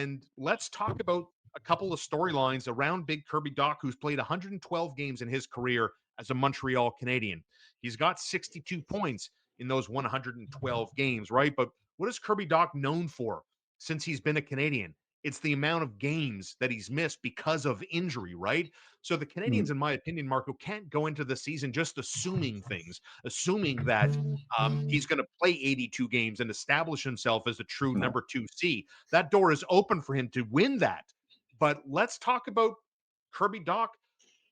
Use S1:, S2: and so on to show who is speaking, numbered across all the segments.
S1: And let's talk about a couple of storylines around Big Kirby Dach, who's played 112 games in his career as a Montreal Canadian. He's got 62 points in those 112 games, right? But what is Kirby Dach known for since he's been a Canadian? It's the amount of games that he's missed because of injury, right? So the Canadians,
S2: Mhm.
S1: in my opinion, Marco, can't go into the season just assuming things, assuming that he's going to play 82 games and establish himself as a true
S2: No.
S1: number 2C. That door is open for him to win that. But let's talk about Kirby Dach,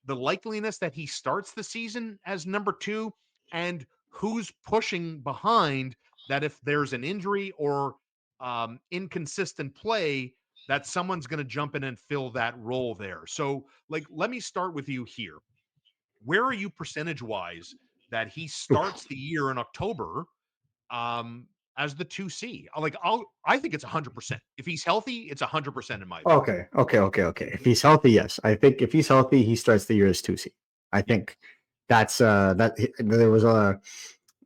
S1: the likeliness that he starts the season as number 2, and who's pushing behind that if there's an injury or inconsistent play, that someone's going to jump in and fill that role there. So, like, let me start with you here. Where are you percentage wise that he starts the year in October um, as the 2C? I think it's 100%. If he's healthy, it's 100% in my opinion.
S2: Okay. If he's healthy, yes. I think if he's healthy, he starts the year as 2C. I
S1: Yeah.
S2: think that's there was a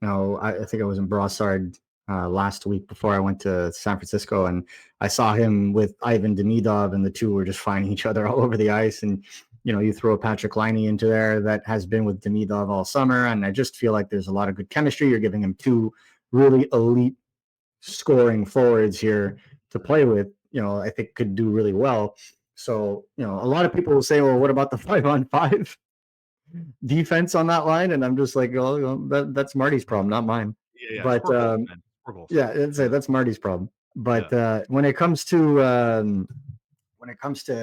S2: no, I think I was in Brossard last week before I went to San Francisco, and I saw him with Ivan Demidov, and the two were just finding each other all over the ice. And you throw Patrick Laine into there that has been with Demidov all summer, and I just feel like there's a lot of good chemistry. You're giving him two really elite scoring forwards here to play with. I think could do really well. So, a lot of people will say, well, what about the 5-on-5 defense on that line? And I'm just like, well, that's Marty's problem, not mine.
S1: Yeah.
S2: But
S1: Score goals, man. Score goals.
S2: yeah, that's Marty's problem.
S1: Yeah.
S2: But when it comes to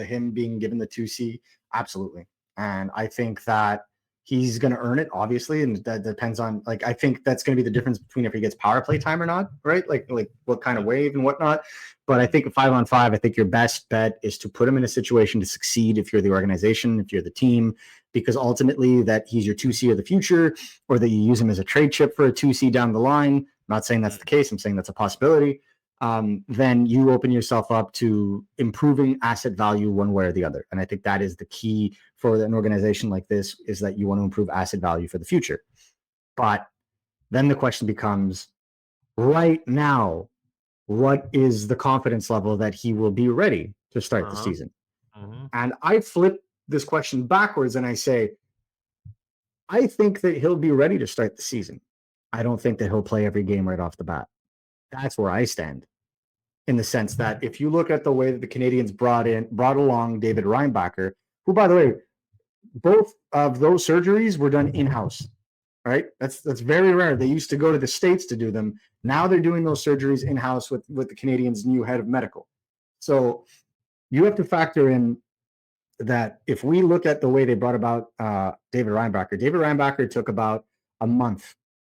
S2: him being given the 2C, absolutely. And I think that he's going to earn it, obviously, and that depends on, like, I think that's going to be the difference between if he gets power play time or not, right? Like what kind of wave and whatnot. But I think 5-on-5, I think your best bet is to put him in a situation to succeed if you're the organization, if you're the team, because ultimately that he's your 2C of the future, or that you use him as a trade chip for a 2C down the line. I'm not saying that's the case. I'm saying that's a possibility. Then you open yourself up to improving asset value one way or the other. And I think that is the key for an organization like this, is that you want to improve asset value for the future. But then the question becomes, right now, what is the confidence level that he will be ready to start the
S1: Uh-huh.
S2: season?
S1: Uh-huh.
S2: And I flip this question backwards and I say, I think that he'll be ready to start the season. I don't think that he'll play every game right off the bat. That's where I stand. In the sense that if you look at the way that the Canadians brought along David Reinbacher, who, by the way, both of those surgeries were done in-house, right? That's very rare. They used to go to the States to do them. Now they're doing those surgeries in-house with the Canadians' new head of medical. So you have to factor in that if we look at the way they brought about David Reinbacher took about a month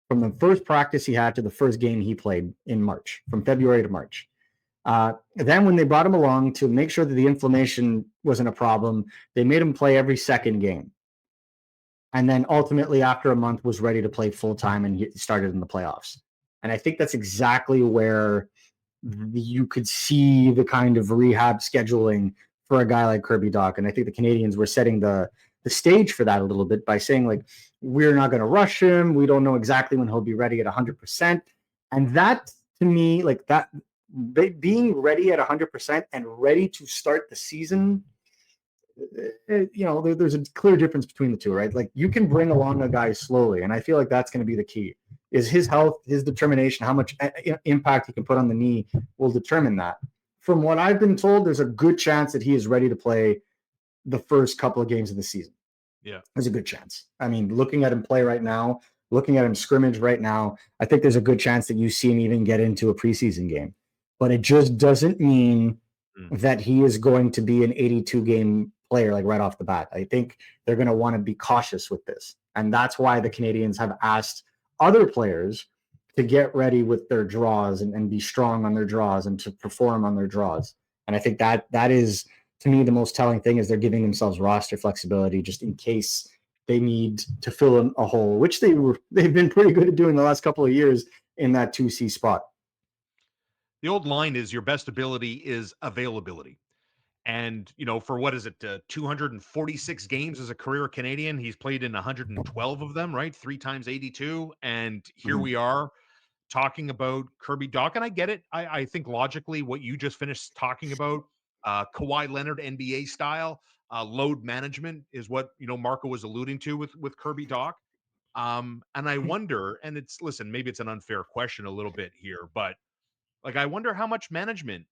S2: from the first practice he had to the first game he played in March, from February to March. Then when they brought him along to make sure that the inflammation wasn't a problem, they made him play every second game. And then ultimately, after a month, was ready to play full time, and he started in the playoffs. And I think that's exactly where you could see the kind of rehab scheduling for a guy like Kirby Dach. And I think the Canadians were setting the stage for that a little bit by saying, like, we're not going to rush him. We don't know exactly when he'll be ready at 100%. And that, to me, like that, being ready at 100% and ready to start the season, there's a clear difference between the two, right? Like, you can bring along a guy slowly, and I feel like that's going to be the key. Is his health, his determination, how much impact he can put on the knee will determine that. From what I've been told, there's a good chance that he is ready to play the first couple of games of the season.
S1: Yeah.
S2: There's a good chance. I mean, looking at him play right now, looking at him scrimmage right now, I think there's a good chance that you see him even get into a preseason game. But it just doesn't mean that he is going to be an 82 game player like right off the bat. I think they're going to want to be cautious with this. And that's why the Canadians have asked other players to get ready with their draws and be strong on their draws and to perform on their draws. And I think that is, to me, the most telling thing is they're giving themselves roster flexibility just in case they need to fill a hole, which they've been pretty good at doing the last couple of years in that 2C spot.
S1: The old line is your best ability is availability. And, for what is it, 246 games as a career Canadian, he's played in 112 of them, right? 3 times 82. And here
S2: Mhm.
S1: we are talking about Kirby Dach, and I get it. I think logically what you just finished talking about, Kawhi Leonard NBA style load management is what Marco was alluding to with Kirby Dach. And I wonder, and maybe it's an unfair question a little bit here, but like I wonder how much management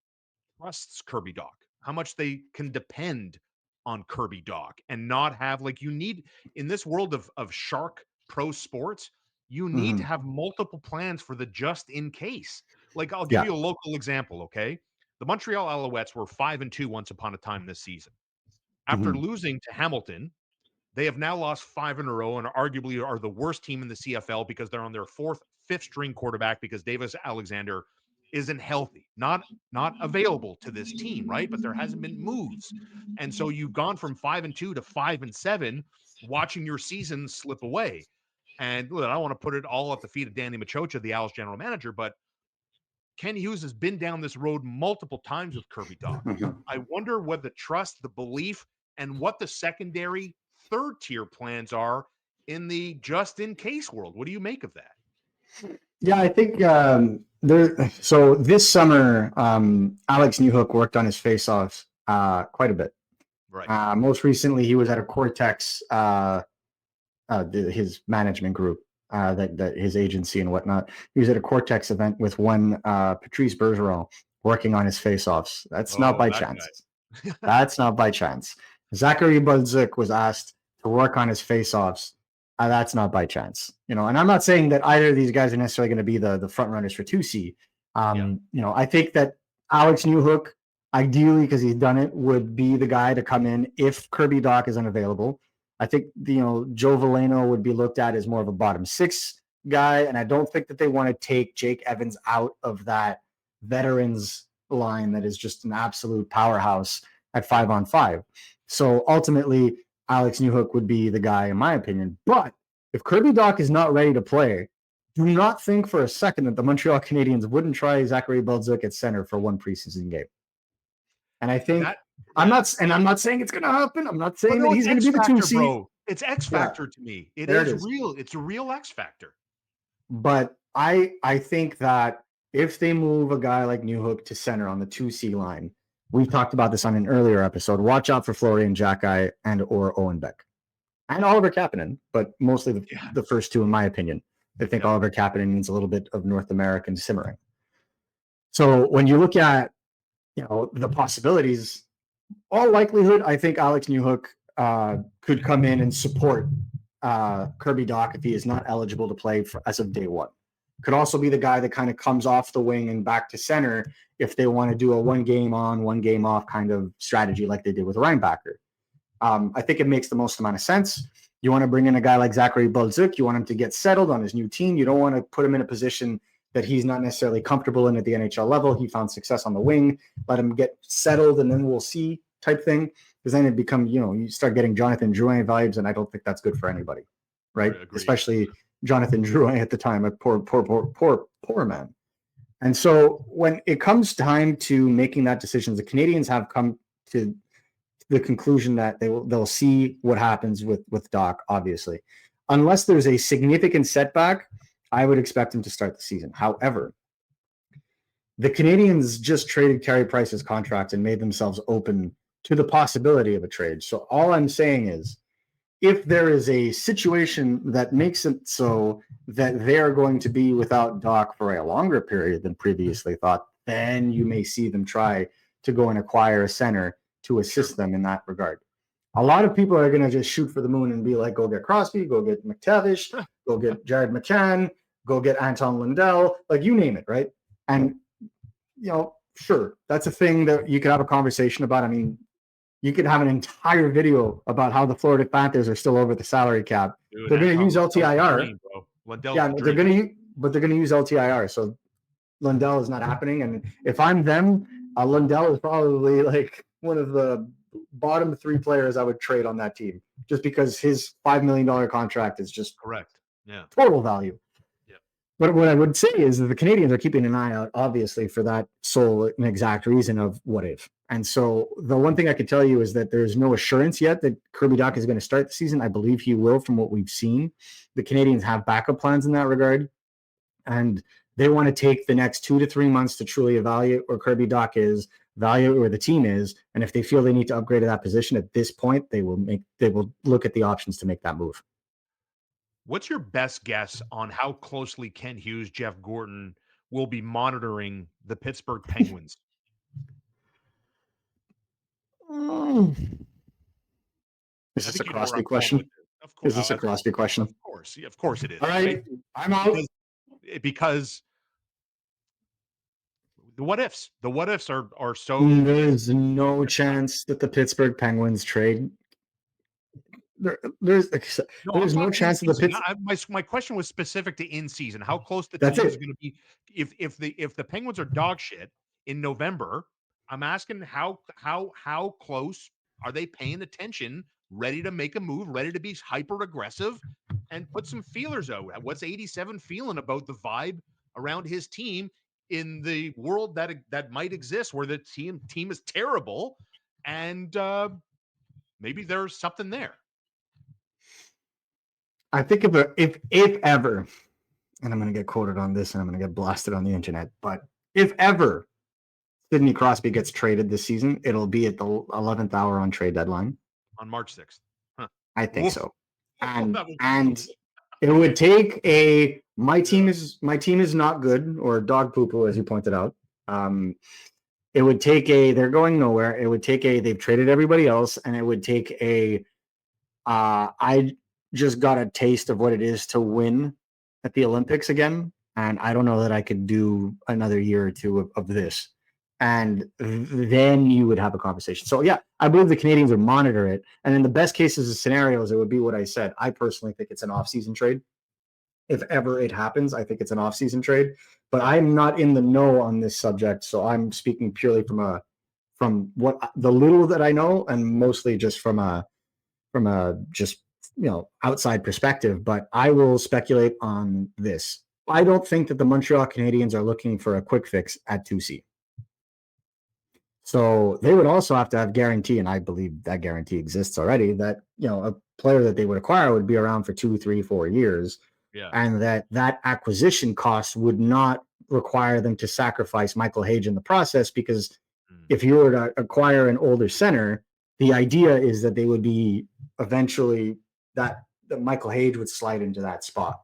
S1: trusts Kirby Dach, how much they can depend on Kirby Dach and not have you need in this world of shark pro sports, you need to
S2: Mhm.
S1: have multiple plans for the just in case. Like I'll give
S2: Yeah.
S1: you a local example, okay? The Montreal Alouettes were 5-2 once upon a time this season. After
S2: Mhm.
S1: losing to Hamilton, they have now lost 5 in a row and arguably are the worst team in the CFL because they're on their fifth string quarterback because Davis Alexander isn't healthy, not available to this team, right? But there hasn't been moves. And so you've gone from 5-2 to 5-7, watching your season slip away. And look, I don't want to put it all at the feet of Danny Machocha, the Owls general manager, but Ken Hughes has been down this road multiple times with Kirby Dach.
S2: Mhm.
S1: I wonder what the trust, the belief, and what the secondary third tier plans are in the just in case world. What do you make of that?
S2: Yeah, I think there. So this summer, Alex Newhook worked on his face-offs quite a bit.
S1: Right.
S2: Most recently, he was at a Cortex, his management group, that his agency and whatnot. He was at a Cortex event with one Patrice Bergeron working on his face-offs. That's not
S1: Oh,
S2: by
S1: that
S2: chance.
S1: guy.
S2: That's not by chance. Zachary Budzik was asked to work on his face-offs. That's not by chance. And I'm not saying that either of these guys are necessarily going to be the front runners for 2C.
S1: Yeah.
S2: I think that Alex Newhook, ideally, because he's done it, would be the guy to come in if Kirby Dach is unavailable. I think Joe Veleno would be looked at as more of a bottom 6 guy, and I don't think that they want to take Jake Evans out of that veterans line that is just an absolute powerhouse at 5-on-5. So ultimately, Alex Newhook would be the guy, in my opinion. But if Kirby Dach is not ready to play, do not think for a second that the Montreal Canadiens wouldn't try Zachary Belzuk at center for one preseason game. And I think
S1: That
S2: I'm
S1: yeah.
S2: not saying it's going to happen. I'm not
S1: But
S2: saying that
S1: no,
S2: he's
S1: it's
S2: going to
S1: X
S2: be the
S1: factor,
S2: 2C.
S1: bro. It's X
S2: Yeah,
S1: factor to me. It
S2: there it
S1: is
S2: is.
S1: real. It's a real X factor.
S2: But I think that if they move a guy like Newhook to center on the 2C line, we talked about this on an earlier episode. Watch out for Florian Jacki and or Owen Beck and Oliver Kapanen, but mostly the first two, in my opinion. I think Oliver Kapanen needs a little bit of North American simmering. So when you look at the possibilities, all likelihood, I think Alex Newhook could come in and support Kirby Dach if he is not eligible to play as of day one. Could also be the guy that kind of comes off the wing and back to center if they want to do a 1 game on, 1 game off kind of strategy like they did with Reinbacher. I think it makes the most amount of sense. You want to bring in a guy like Zachary Belzuk. You want him to get settled on his new team. You don't want to put him in a position that he's not necessarily comfortable in at the NHL level. He found success on the wing. Let him get settled, and then we'll see type thing. Because then it becomes, you start getting Jonathan Drouin vibes, and I don't think that's good for anybody, right? Especially Jonathan Drouin at the time, a poor man. And so when it comes time to making that decision, the Canadiens have come to the conclusion that they'll see what happens with Dach, obviously. Unless there's a significant setback, I would expect him to start the season. However, the Canadiens just traded Carey Price's contract and made themselves open to the possibility of a trade. So all I'm saying is, if there is a situation that makes it so that they're going to be without Dach for a longer period than previously thought, then you may see them try to go and acquire a center to assist them in that regard. A lot of people are going to just shoot for the moon and be like, go get Crosby, go get McTavish, go get Jared McCann, go get Anton Lundell, like you name it, right? And, sure, that's a thing that you could have a conversation about. I mean, you could have an entire video about how the Florida Panthers are still over the salary cap.
S1: Dude,
S2: they're going to use LTIR. They're going to use LTIR. So Lundell is not happening. And if I'm them, Lundell is probably like one of the bottom 3 players I would trade on that team, just because his $5 million contract is just
S1: correct. Yeah,
S2: total value.
S1: Yeah.
S2: But what I would say is that the Canadiens are keeping an eye out, obviously, for that sole and exact reason of what if. And so the one thing I can tell you is that there's no assurance yet that Kirby Dach is going to start the season. I believe he will from what we've seen. The Canadiens have backup plans in that regard. And they want to take the next 2 to 3 months to truly evaluate where Kirby Dach is, evaluate where the team is, and if they feel they need to upgrade to that position at this point, they will look at the options to make that move.
S1: What's your best guess on how closely Ken Hughes, Jeff Gorton will be monitoring the Pittsburgh Penguins?
S2: Is
S1: I
S2: this a
S1: think you know where
S2: Crosby
S1: I'm going with
S2: question?
S1: this. Of course,
S2: Is this a Crosby question?
S1: of course, yeah, of course it is,
S2: All
S1: right?
S2: right, I'm out.
S1: Because the what ifs are so.
S2: There's no chance that the Pittsburgh Penguins trade. There's
S1: No, I'm
S2: there's no
S1: talking in
S2: chance that the
S1: season.
S2: Pitts.
S1: My question was specific to in season. How close the
S2: That's
S1: team is
S2: it.
S1: going to be if the Penguins are dog shit in November? I'm asking how close are they paying attention, ready to make a move, ready to be hyper aggressive, and put some feelers out. What's 87 feeling about the vibe around his team in the world that might exist where the team is terrible, and maybe there's something there.
S2: I think if ever, and I'm going to get quoted on this, and I'm going to get blasted on the internet, but if ever Sidney Crosby gets traded this season, it'll be at the 11th hour on trade deadline
S1: On March 6th. Huh.
S2: I think
S1: Woof.
S2: so.
S1: Oh,
S2: And it would take my team is not good, or dog poo poo, as you pointed out. It would take they're going nowhere. It would take they've traded everybody else, and it would take I just got a taste of what it is to win at the Olympics again. And I don't know that I could do another year or two of this. And then you would have a conversation. So yeah, I believe the Canadiens would monitor it. And in the best cases of scenarios, it would be what I said. I personally think it's an off-season trade. If ever it happens, I think it's an off-season trade. But I'm not in the know on this subject, so I'm speaking purely from what the little that I know, and mostly just from a just outside perspective. But I will speculate on this. I don't think that the Montreal Canadiens are looking for a quick fix at 2C. So they would also have to have guarantee, and I believe that guarantee exists already, that a player that they would acquire would be around for 2, 3, 4 years.
S1: Yeah.
S2: And that acquisition cost would not require them to sacrifice Michael Hage in the process, because if you were to acquire an older center, the idea is that they would be eventually that Michael Hage would slide into that spot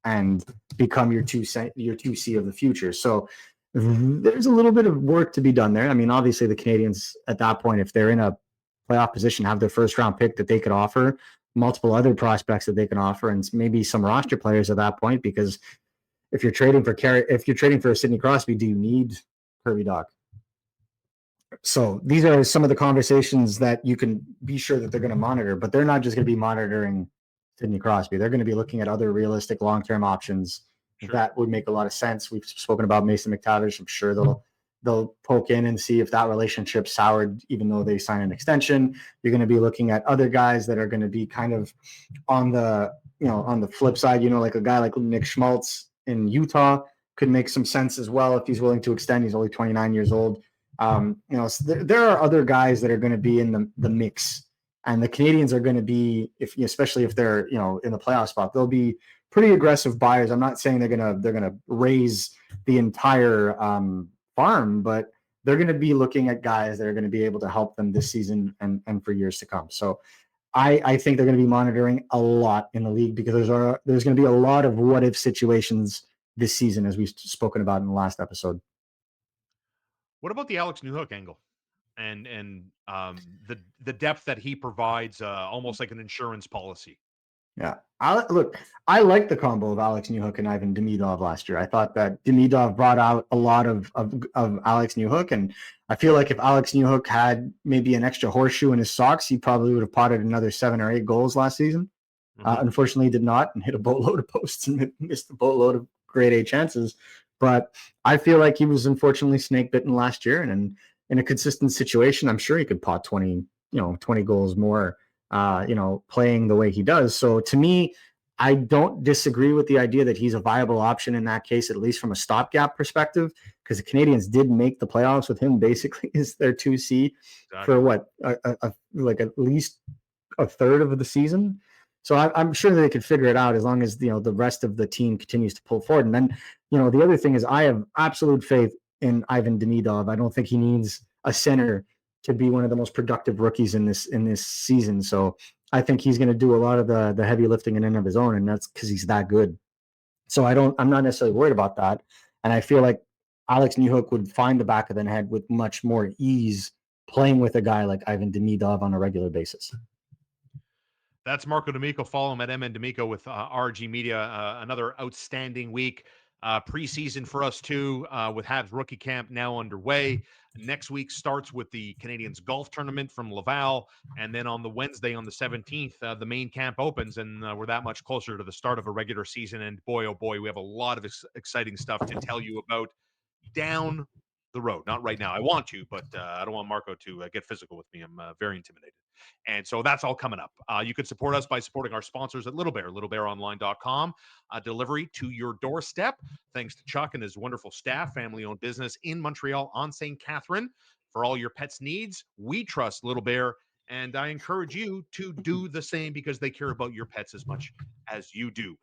S2: and become your 2C of the future. So there's a little bit of work to be done there. I mean, obviously the Canadiens at that point, if they're in a playoff position, have their first round pick that they could offer, multiple other prospects that they can offer, and maybe some roster players at that point. Because if you're trading for Sidney Crosby, do you need Kirby Dach? So these are some of the conversations that you can be sure that they're going to monitor, but they're not just going to be monitoring Sidney Crosby. They're going to be looking at other realistic long-term options. Sure. That would make a lot of sense. We've spoken about Mason McTavish. I'm sure they'll poke in and see if that relationship soured, even though they sign an extension. You're going to be looking at other guys that are going to be kind of on the flip side. Like a guy like Nick Schmaltz in Utah could make some sense as well if he's willing to extend. He's only 29 years old. So there are other guys that are going to be in the mix, and the Canadiens are going to be, especially if they're in the playoff spot, they'll be pretty aggressive buyers. I'm not saying they're gonna raise the entire farm, but they're going to be looking at guys that are going to be able to help them this season and for years to come. So I think they're going to be monitoring a lot in the league, because there's going to be a lot of what if situations this season, as we've spoken about in the last episode.
S1: What about the Alex Newhook angle, and the depth that he provides, almost like an insurance policy?
S2: Yeah, I like the combo of Alex Newhook and Ivan Demidov last year. I thought that Demidov brought out a lot of Alex Newhook, and I feel like if Alex Newhook had maybe an extra horseshoe in his socks, he probably would have potted another 7 or 8 goals last season. Unfortunately, he did not, and hit a boatload of posts and missed a boatload of grade A chances. But I feel like he was unfortunately snake bitten last year, and in a consistent situation, I'm sure he could pot 20 goals more. Playing the way he does. So to me, I don't disagree with the idea that he's a viable option in that case, at least from a stopgap perspective, because the Canadiens did make the playoffs with him basically as their 2C for what, like at least a third of the season. So I'm sure they could figure it out as long as the rest of the team continues to pull forward. And then the other thing is I have absolute faith in Ivan Demidov. I don't think he needs a center to be one of the most productive rookies in this season. So I think he's going to do a lot of the heavy lifting in and of his own, and that's because he's that good. So I'm not necessarily worried about that. And I feel like Alex Newhook would find the back of the net with much more ease playing with a guy like Ivan Demidov on a regular basis.
S1: That's Marco D'Amico. Follow him at MN D'Amico with RG Media. Another outstanding week. Preseason for us too, with Habs rookie camp now underway. Next week starts with the Canadiens golf tournament from Laval. And then on the Wednesday, on the 17th, the main camp opens, and we're that much closer to the start of a regular season. And boy, oh boy, we have a lot of exciting stuff to tell you about down the road. Not right now. I want to, but I don't want Marco to get physical with me. I'm very intimidated. And so that's all coming up. You can support us by supporting our sponsors at Little Bear, littlebearonline.com. Delivery to your doorstep. Thanks to Chuck and his wonderful staff, family-owned business in Montreal on St. Catherine. For all your pets' needs, we trust Little Bear, and I encourage you to do the same because they care about your pets as much as you do.